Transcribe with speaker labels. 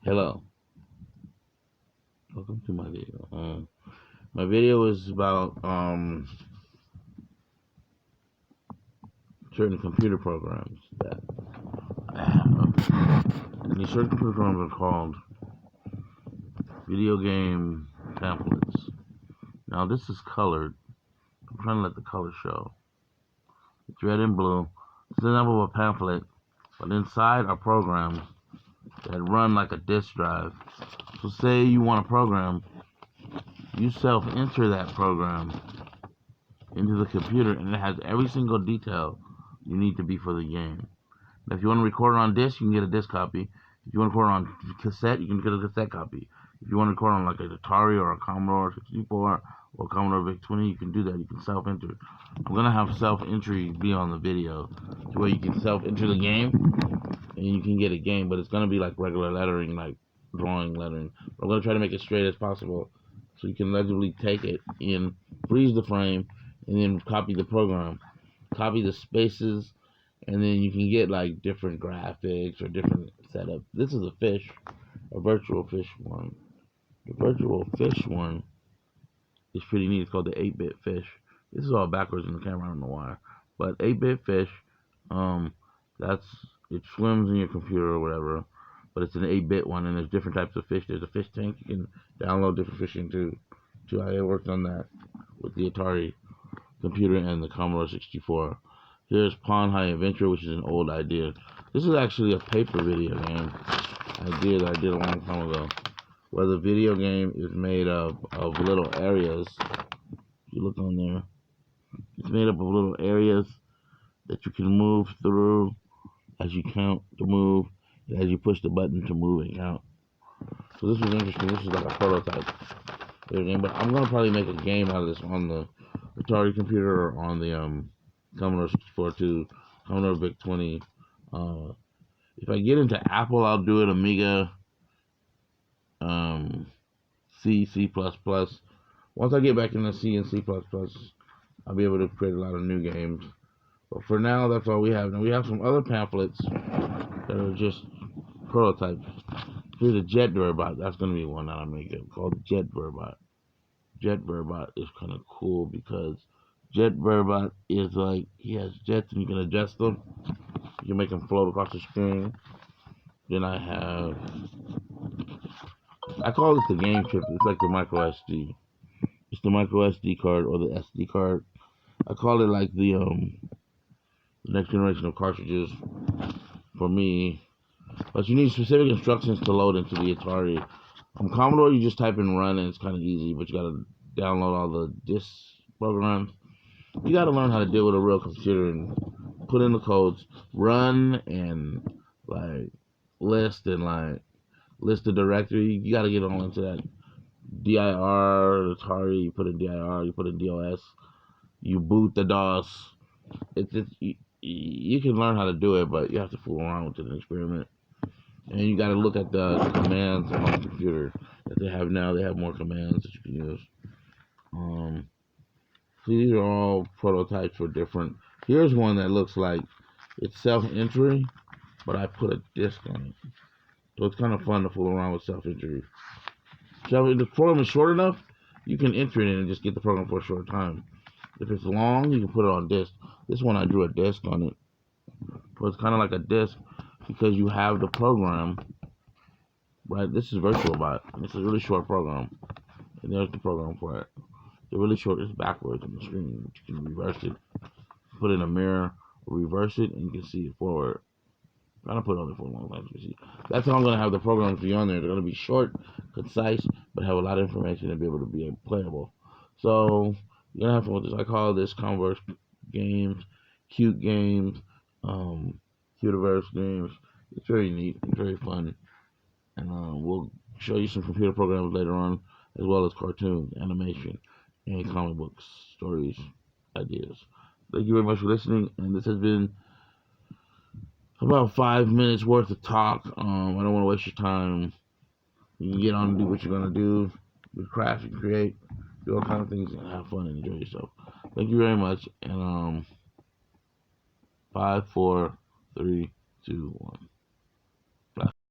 Speaker 1: Hello, welcome to my video. My video is about certain computer programs that I have. And these certain computer programs are called video game pamphlets. Now this is colored. I'm trying to let the color show. It's red and blue. It's an example of a pamphlet, but inside are programs that run like a disk drive. So say you want a program, you self-enter that program into the computer, and it has every single detail you need to be for the game. Now, if you want to record it on disc, you can get a disc copy. If you want to record it on cassette, you can get a cassette copy. If you want to record on like an Atari or a Commodore 64 or a Commodore VIC-20, you can do that. You can self-enter. I'm gonna have self-entry be on the video to where you can self-enter the game and you can get a game, but it's gonna be like regular lettering, like drawing lettering. I'm gonna try to make it straight as possible so you can legibly take it in, freeze the frame, and then copy the program, copy the spaces, and then you can get like different graphics or different setup. This is a fish, a virtual fish one. The virtual fish one is pretty neat. It's called the 8-bit fish. This is all backwards in the camera. I don't know why, but 8-bit fish. Um, that's it swims in your computer or whatever, but it's an 8-bit one, and there's different types of fish. There's a fish tank. You can download different fishing too. I worked on that with the Atari computer and the Commodore 64. Here's Pond High Adventure, which is an old idea. This is actually a paper video game idea that I did a long time ago, where the video game is made of little areas. If you look on there, it's made up of little areas that you can move through as you count to move, and as you push the button to move and count. So this was interesting. This is like a prototype video game, but I'm gonna probably make a game out of this on the Atari computer or on the Commodore 64 too, Commodore VIC-20. If I get into Apple, I'll do it Amiga, C, C++. Once I get back into C and C++, I'll be able to create a lot of new games. But for now, that's all we have. Now we have some other pamphlets that are just prototypes. Here's a Jet Verbot. That's going to be one that I make it called Jet Verbot. Jet Verbot is kind of cool because Jet Verbot is like, he has jets and you can adjust them. You can make them float across the screen. Then I call this the game chip. It's like the micro SD. It's the micro SD card or the SD card. I call it like the next generation of cartridges for me. But you need specific instructions to load into the Atari. On Commodore, you just type in run and it's kind of easy, but you gotta download all the disk programs. You gotta learn how to deal with a real computer and put in the codes, run and like list and like list the directory. You gotta get all into that. DIR, Atari, you put in DIR, you put in DOS, you boot the DOS. You can learn how to do it, but you have to fool around with it and experiment. And you got to look at the commands on the computer that they have now. They have more commands that you can use. So these are all prototypes for different. Here's one that looks like it's self-entry, but I put a disk on it. So it's kind of fun to fool around with self-entry. So if the program is short enough, you can enter it in and just get the program for a short time. If it's long, you can put it on disk. This one I drew a disk on it. So it's kind of like a disk because you have the program, right? This is VirtualBot. It's a really short program. And there's the program for it. The really short is backwards on the screen. You can reverse it, put it in a mirror, reverse it, and you can see it forward. I'm gonna put it on there for a long time to see. That's how I'm gonna have the programs be on there. They're gonna be short, concise, but have a lot of information to be able to be playable. So you're gonna have fun with this. I call this Converse games, cute games, Cutiverse games. It's very neat and very fun. And we'll show you some computer programs later on, as well as cartoons, animation, and comic books, stories, ideas. Thank you very much for listening, and this has been about 5 minutes worth of talk. I don't want to waste your time. You can get on and do what you're gonna do, craft and create, do all kinds of things, and have fun and enjoy yourself. Thank you very much. And 5, 4, 3, 2, 1.